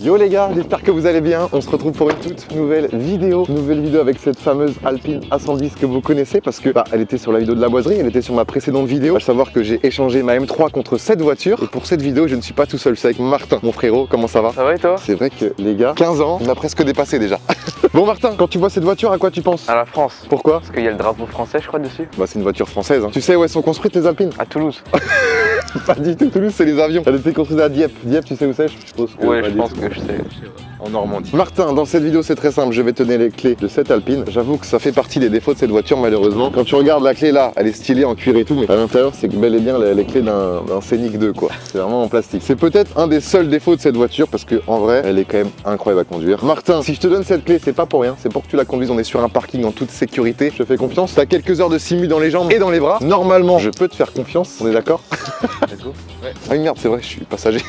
Yo les gars, j'espère que vous allez bien. On se retrouve pour une toute nouvelle vidéo avec cette fameuse Alpine A110 que vous connaissez parce que elle était sur la vidéo de la boiserie, elle était sur ma précédente vidéo. À savoir que j'ai échangé ma M3 contre cette voiture et pour cette vidéo je ne suis pas tout seul, c'est avec Martin, mon frérot. Comment ça va? Ça va et toi? C'est vrai que les gars, 15 ans, on a presque dépassé déjà. Bon Martin, quand tu vois cette voiture, à quoi tu penses? À la France. Pourquoi? Parce qu'il y a le drapeau français je crois dessus. Bah c'est une voiture française, hein. Tu sais où elles sont construites les Alpines? À Toulouse. Pas du tout, Toulouse c'est les avions. Elle était construite à Dieppe. Dieppe, tu sais où c'est? Je suppose que Ouais, je pense que je sais. En Normandie. Martin, dans cette vidéo c'est très simple, je vais te donner les clés de cette Alpine. J'avoue que ça fait partie des défauts de cette voiture malheureusement. Quand tu regardes la clé là, elle est stylée en cuir et tout, mais à l'intérieur c'est bel et bien les clés d'un Scénic 2 quoi. C'est vraiment en plastique. C'est peut-être un des seuls défauts de cette voiture parce que en vrai elle est quand même incroyable à conduire. Martin, si je te donne cette clé c'est pas pour rien, c'est pour que tu la conduises, on est sur un parking en toute sécurité. Je te fais confiance, t'as quelques heures de simu dans les jambes et dans les bras. Normalement je peux te faire confiance, on est d'accord? Let's go. Ouais. Ah oui merde c'est vrai, je suis passager.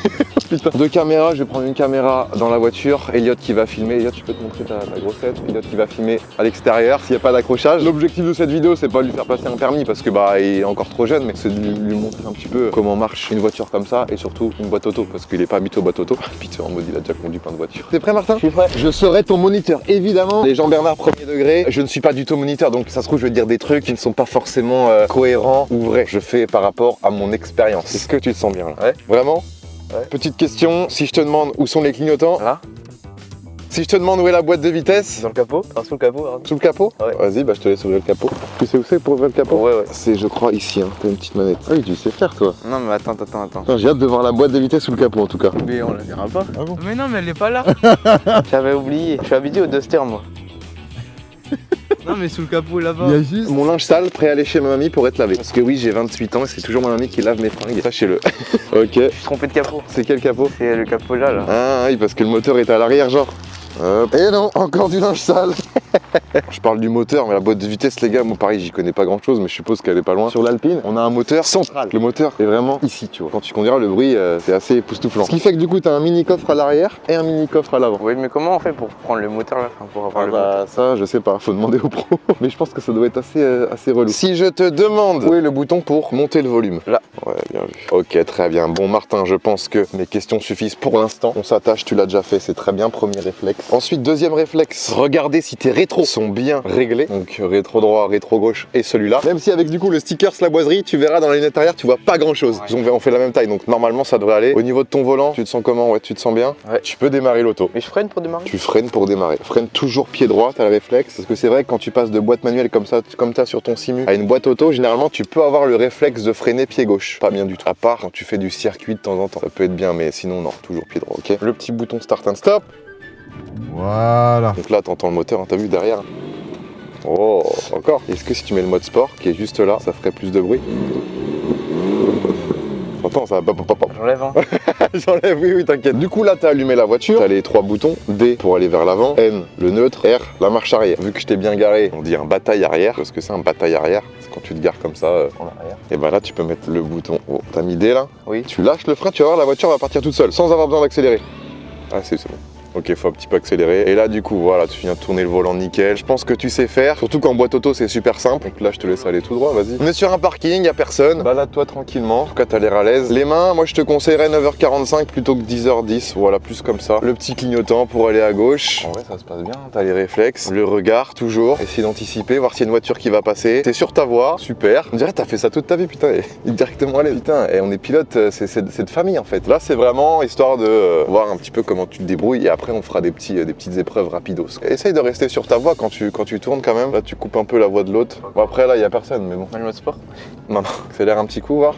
Putain. Deux caméras, je vais prendre une caméra dans la voiture, Elliot qui va filmer. Elliot, tu peux te montrer ta grosse tête. Elliot qui va filmer à l'extérieur s'il n'y a pas d'accrochage. L'objectif de cette vidéo c'est pas de lui faire passer un permis parce que il est encore trop jeune, mais c'est de lui montrer un petit peu comment marche une voiture comme ça et surtout une boîte auto parce qu'il est pas habitué aux boîtes auto. Putain en mode il a déjà conduit plein de voitures. T'es prêt Martin? Je suis prêt. Je serai ton moniteur évidemment. Les Jean-Bernard premier degré, je ne suis pas du tout moniteur donc ça se trouve je vais te dire des trucs qui ne sont pas forcément cohérents ou vrais. Je fais par rapport à mon expérience. Est-ce que tu te sens bien là? Ouais. Vraiment? Ouais. Petite question, si je te demande où sont les clignotants, Là. si je te demande où est la boîte de vitesse, Dans le capot. Enfin, sous le capot. Hein. sous le capot? Ouais. Vas-y, je te laisse ouvrir le capot. Tu sais où c'est pour ouvrir le capot? Ouais. C'est, je crois, ici, hein. T'as une petite manette. Ah oui, tu sais faire, toi. Non mais attends. Putain, j'ai hâte de voir la boîte de vitesse sous le capot, en tout cas. Mais on la verra pas. Ah bon? Mais non, mais elle est pas là. J'avais oublié. Je suis habitué au Duster moi. Non, mais sous le capot là-bas. Il y a juste mon linge sale prêt à aller chez ma mamie pour être lavé. Parce que oui, j'ai 28 ans et c'est toujours ma mamie qui lave mes fringues. Sachez-le. Ok. Je suis trompé de capot. C'est quel capot? C'est le capot là. Ah oui, parce que le moteur est à l'arrière, genre. Hop. Et non, encore du linge sale. Je parle du moteur, mais la boîte de vitesse, les gars, moi pareil, j'y connais pas grand chose, mais je suppose qu'elle est pas loin. Sur l'Alpine, on a un moteur central. Le moteur est vraiment ici, tu vois. Quand tu conduiras, le bruit, c'est assez époustouflant. Ce qui fait que du coup, t'as un mini coffre à l'arrière et un mini coffre à l'avant. Oui mais comment on fait pour prendre le moteur là? Enfin, pour avoir le moteur. Ça, je sais pas, faut demander aux pros. Mais je pense que ça doit être assez relou. Si je te demande où est le bouton pour monter le volume? Là. Ouais, bien vu. Ok, très bien. Bon, Martin, je pense que mes questions suffisent pour l'instant. On s'attache, tu l'as déjà fait, c'est très bien. Premier réflexe. Ensuite, deuxième réflexe, regardez si tes rétros sont bien réglés. Donc, rétro droit, rétro gauche et celui-là. Même si avec du coup le sticker la boiserie, tu verras dans les lunettes arrière, tu vois pas grand chose. Ouais. On fait la même taille, donc normalement ça devrait aller. Au niveau de ton volant, tu te sens comment? Ouais, tu te sens bien? Ouais. Tu peux démarrer l'auto. Mais je freine pour démarrer? Tu freines pour démarrer. Freine toujours pied droit, t'as le réflexe. Parce que c'est vrai que quand tu passes de boîte manuelle comme ça, comme t'as sur ton Simu, à une boîte auto, généralement tu peux avoir le réflexe de freiner pied gauche. Pas bien du tout. À part quand tu fais du circuit de temps en temps. Ça peut être bien, mais sinon non, toujours pied droit, ok? Le petit bouton start and stop. Voilà. Donc là, t'entends le moteur, hein, t'as vu derrière? Oh, encore. Est-ce que si tu mets le mode sport, qui est juste là, ça ferait plus de bruit? Attends, ça va pas. J'enlève hein. J'enlève, oui, t'inquiète. Du coup, là, t'as allumé la voiture. T'as les trois boutons. D pour aller vers l'avant. N, le neutre. R, la marche arrière. Vu que je t'ai bien garé, on dit un bataille arrière. Parce que c'est un bataille arrière. C'est quand tu te gares comme ça en arrière. Et bah là, tu peux mettre le bouton. Oh, t'as mis D là? Oui. Tu lâches le frein, tu vas voir, la voiture va partir toute seule, sans avoir besoin d'accélérer. Ah, c'est bon. Ok, faut un petit peu accélérer. Et là, du coup, voilà, tu viens de tourner le volant nickel. Je pense que tu sais faire. Surtout qu'en boîte auto, c'est super simple. Donc là, je te laisse aller tout droit, vas-y. On est sur un parking, y a personne. Balade-toi tranquillement. En tout cas, t'as l'air à l'aise. Les mains, moi, je te conseillerais 9h45 plutôt que 10h10. Voilà, plus comme ça. Le petit clignotant pour aller à gauche. En vrai, ça se passe bien. T'as les réflexes. Le regard, toujours. Essayer d'anticiper, voir s'il y a une voiture qui va passer. T'es sur ta voie. Super. On dirait que t'as fait ça toute ta vie, putain. Et directement à l'aise. Putain, et on est pilote, c'est de famille, en fait. Là, c'est vraiment histoire de voir un petit peu comment tu te débrouilles. Et après, on fera des petites épreuves rapidos. Essaye de rester sur ta voie quand tu tournes quand même. Là, tu coupes un peu la voie de l'autre. Bon, après, là, il y a personne, mais bon. Le mode sport? Non, accélère un petit coup, voir.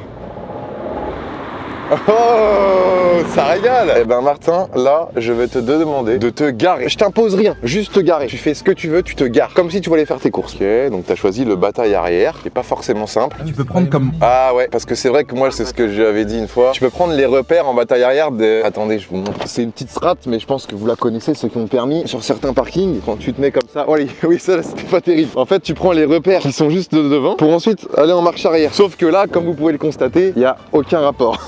Oh, ça régale! Eh ben Martin, là, je vais te demander de te garer. Je t'impose rien, juste te garer. Tu fais ce que tu veux, tu te gares. Comme si tu voulais faire tes courses. Ok, donc t'as choisi le bataille arrière, qui est pas forcément simple. Tu peux prendre comme... Ah ouais, parce que c'est vrai que moi, c'est ce que j'avais dit une fois. Tu peux prendre les repères en bataille arrière de... Attendez, je vous montre. C'est une petite strat, mais je pense que vous la connaissez, ceux qui ont le permis. Sur certains parkings, quand tu te mets comme ça... Oh, oui, ça, c'était pas terrible. En fait, tu prends les repères qui sont juste devant pour ensuite aller en marche arrière. Sauf que là, comme vous pouvez le constater, il n'y a aucun rapport.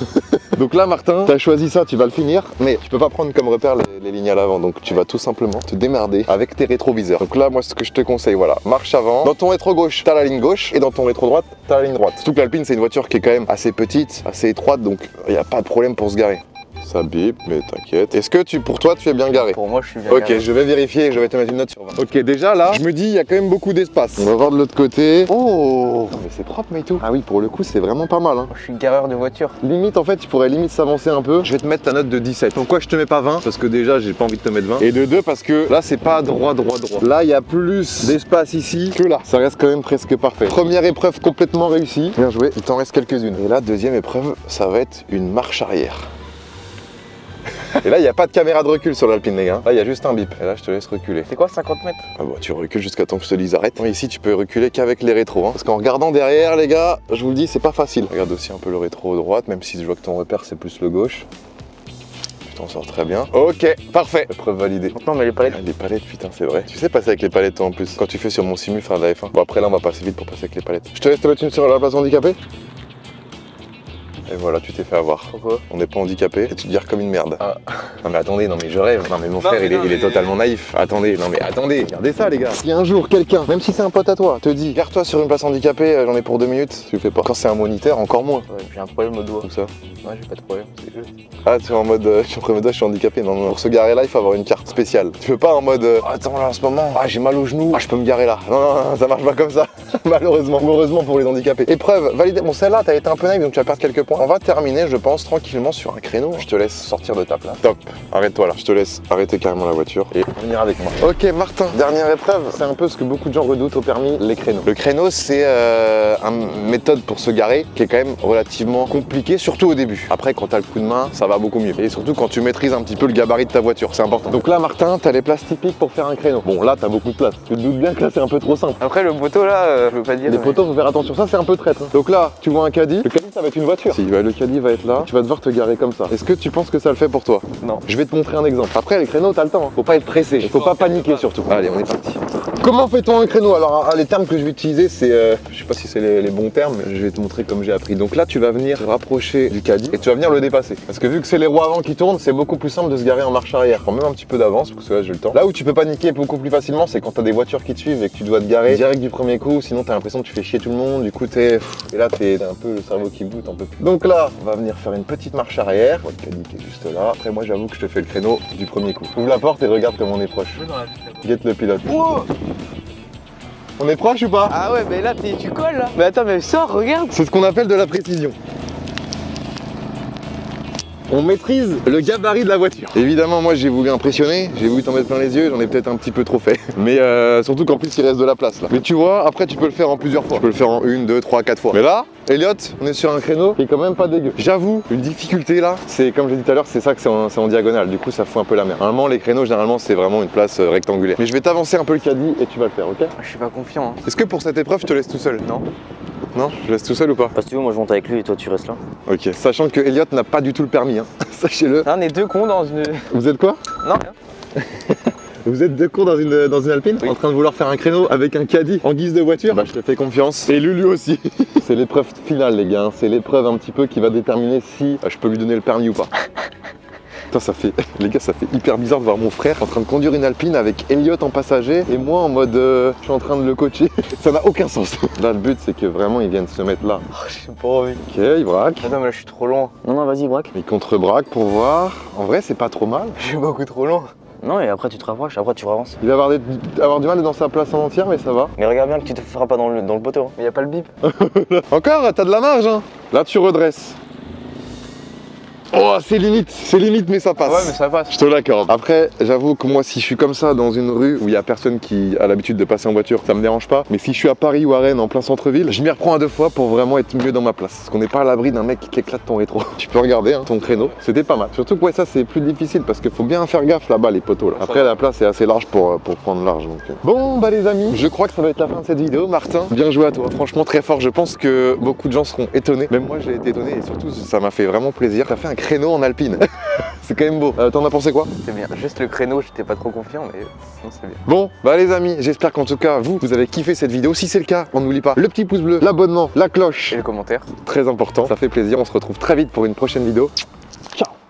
Donc là, Martin, tu as choisi ça, tu vas le finir, mais tu peux pas prendre comme repère les lignes à l'avant. Donc tu vas tout simplement te démerder avec tes rétroviseurs. Donc là, moi, ce que je te conseille, voilà, marche avant. Dans ton rétro gauche, t'as la ligne gauche, et dans ton rétro droite, t'as la ligne droite. Surtout que l'Alpine, c'est une voiture qui est quand même assez petite, assez étroite, donc il n'y a pas de problème pour se garer. Ça bip, mais t'inquiète. Est-ce que pour toi, tu es bien garé? Pour moi, je suis bien Ok, garé. je vais vérifier et je vais te mettre une note sur 20. Ok, déjà là, je me dis, il y a quand même beaucoup d'espace. On va voir de l'autre côté. Oh, mais c'est propre, mais tout. Ah oui, pour le coup, c'est vraiment pas mal. Hein. Je suis gareur de voiture. Limite, en fait, tu pourrais limite s'avancer un peu. Je vais te mettre ta note de 17. Pourquoi je te mets pas 20? Parce que déjà, j'ai pas envie de te mettre 20. Et de 2, parce que là, c'est pas droit. Là, il y a plus d'espace ici que là. Ça reste quand même presque parfait. Première épreuve complètement réussie. Bien joué. Il t'en reste quelques-unes. Et là, deuxième épreuve, ça va être une marche arrière. Et là, il n'y a pas de caméra de recul sur l'Alpine, les gars. Là, il y a juste un bip. Et là, je te laisse reculer. C'est quoi 50 mètres? Ah bah, tu recules jusqu'à temps que je te dise arrête. Ici, tu peux reculer qu'avec les rétros. Hein. Parce qu'en regardant derrière, les gars, je vous le dis, c'est pas facile. Regarde aussi un peu le rétro droite, même si je vois que ton repère, c'est plus le gauche. Tu t'en sors très bien. Ok, parfait. Épreuve validée. Non, mais les palettes. Ah, les palettes, putain, c'est vrai. Tu sais passer avec les palettes, toi, en plus. Quand tu fais sur mon simu faire de la F1. Bon, après, là, on va passer vite pour passer avec les palettes. Je te laisse te mettre une sur la place handicapée. Et voilà, tu t'es fait avoir. Pourquoi? On n'est pas handicapé et tu te gares comme une merde. Ah. Non mais attendez, non mais je rêve. Non mais mon frère, mais il est totalement naïf. Attendez, non mais attendez, regardez ça les gars. Si un jour quelqu'un, même si c'est un pote à toi, te dit gare-toi sur une place handicapée, j'en ai pour 2 minutes, tu le fais pas. Quand c'est un moniteur, encore moins. Ouais, j'ai un problème au doigt. Tout ça. Ouais, j'ai pas de problème. C'est juste. Ah, tu es en mode, je suis handicapé. Non, non, pour se garer là, il faut avoir une carte spéciale. Tu peux pas en mode, attends là en ce moment, ah j'ai mal au genou, ah je peux me garer là. Non, non, non, ça marche pas comme ça. Malheureusement, heureusement pour les handicapés. Épreuve validée. Bon, celle-là, t'as été un peu naïf, donc tu vas perdre quelques points. On va terminer, je pense, tranquillement sur un créneau. Je te laisse sortir de ta place. Top. Arrête-toi là. Je te laisse arrêter carrément la voiture et venir avec moi. Ok, Martin. Dernière épreuve. C'est un peu ce que beaucoup de gens redoutent au permis, les créneaux. Le créneau, c'est une méthode pour se garer qui est quand même relativement compliquée, surtout au début. Après, quand t'as le coup de main, ça va beaucoup mieux. Et surtout quand tu maîtrises un petit peu le gabarit de ta voiture, c'est important. Donc là, Martin, t'as les places typiques pour faire un créneau. Bon, là, t'as beaucoup de place. Tu te doutes bien que là, c'est un peu trop simple. Après, le poteau là, je veux pas dire. Les mais- poteaux, faut faire attention. Ça, c'est un peu traître. Hein. Donc là, tu vois un caddie. Le caddie, ça va être une voiture. Si, le caddie va être là. Tu vas devoir te garer comme ça. Est-ce que tu penses que ça le fait pour toi? Non. Je vais te montrer un exemple. Après, les créneaux, t'as le temps. Hein. Faut pas être pressé. Faut pas paniquer surtout. Allez, on est parti. Comment fait-on un créneau? Alors, les termes que je vais utiliser, c'est. Je sais pas si c'est les bons termes, mais je vais te montrer comme j'ai appris. Donc là, tu vas venir te rapprocher du caddie et tu vas venir le dépasser. Parce que vu que c'est les roues avant qui tournent, c'est beaucoup plus simple de se garer en marche arrière. Prends même un petit peu d'avance, parce que là, j'ai le temps. Là où tu peux paniquer beaucoup plus facilement, c'est quand t'as des voitures qui te suivent et que tu dois te garer direct du premier coup. Sinon, t'as l'impression que tu fais chier tout le monde. Du coup, et là, t'as un peu le cerveau qui boot, un peu plus. Donc là, on va venir faire une petite marche arrière. Le caddie qui est juste là. Après, moi, j'avoue que je te fais le créneau du premier coup. Ouvre la porte et regarde comme on est proche. Guette le pilote. Oh On est proche ou pas? Ah ouais, mais là tu colles là. Mais attends, mais sors, regarde. C'est ce qu'on appelle de la précision. On maîtrise le gabarit de la voiture. Évidemment, moi j'ai voulu impressionner, j'ai voulu t'en mettre plein les yeux, j'en ai peut-être un petit peu trop fait. Mais surtout qu'en plus il reste de la place là. Mais tu vois, après tu peux le faire en plusieurs fois. Tu peux le faire en 1, 2, 3, 4 fois. Mais là, Elliot, on est sur un créneau qui est quand même pas dégueu. J'avoue, une difficulté là, c'est comme j'ai dit tout à l'heure, c'est ça que c'est en diagonale. Du coup, ça fout un peu la merde. Normalement, les créneaux, généralement, c'est vraiment une place rectangulaire. Mais je vais t'avancer un peu le caddie et tu vas le faire, ok? Je suis pas confiant. Hein. Est-ce que pour cette épreuve, je te laisse tout seul? Non. Non? Je laisse tout seul ou pas? Parce que tu veux, moi je monte avec lui et toi tu restes là. Ok. Sachant que Elliot n'a pas du tout le permis, hein. Sachez-le. Non, on est deux cons dans une. Vous êtes quoi? Non. Vous êtes deux cons dans une Alpine? Oui. En train de vouloir faire un créneau avec un caddie en guise de voiture? Bah je te fais confiance. Et Lulu aussi. C'est l'épreuve finale les gars, c'est l'épreuve un petit peu qui va déterminer si je peux lui donner le permis ou pas. Putain, ça fait, les gars, ça fait hyper bizarre de voir mon frère en train de conduire une Alpine avec Elliot en passager et moi en mode je suis en train de le coacher. Ça n'a aucun sens. Là, le but c'est que vraiment il vienne se mettre là. Oh, j'ai pas envie. Ok, il braque. Attends, mais là je suis trop loin. Non, non, vas-y, braque. Il contre-braque pour voir. En vrai, c'est pas trop mal. Je suis beaucoup trop loin. Non, et après tu te rapproches, après tu avances. Il va avoir du mal d'être dans sa place en entière, mais ça va. Mais regarde bien que tu te feras pas dans le poteau. Hein. Mais y a pas le bip. Encore, t'as de la marge, hein. Là, tu redresses. Oh, c'est limite, mais ça passe. Ouais, mais ça passe. Je te l'accorde. Après, j'avoue que moi, si je suis comme ça dans une rue où il y a personne qui a l'habitude de passer en voiture, ça me dérange pas. Mais si je suis à Paris ou à Rennes, en plein centre-ville, je m'y reprends à 2 fois pour vraiment être mieux dans ma place. Parce qu'on n'est pas à l'abri d'un mec qui éclate ton rétro. Tu peux regarder hein, ton créneau, c'était pas mal. Surtout que ouais, ça c'est plus difficile parce qu'il faut bien faire gaffe là-bas, les poteaux. Là. Après, la place est assez large pour prendre large. Donc. Bon, bah les amis, je crois que ça va être la fin de cette vidéo. Martin, bien joué à toi. Franchement, très fort. Je pense que beaucoup de gens seront étonnés. Même moi, j'ai été étonné et surtout, ça m'a fait vraiment plaisir. T'as fait un créneau en Alpine. C'est quand même beau. T'en as pensé quoi? C'est bien. Juste le créneau, j'étais pas trop confiant, mais sinon c'est bien. Bon, bah les amis, j'espère qu'en tout cas, vous avez kiffé cette vidéo. Si c'est le cas, on n'oublie pas le petit pouce bleu, l'abonnement, la cloche. Et le commentaire. Très important, ça fait plaisir. On se retrouve très vite pour une prochaine vidéo.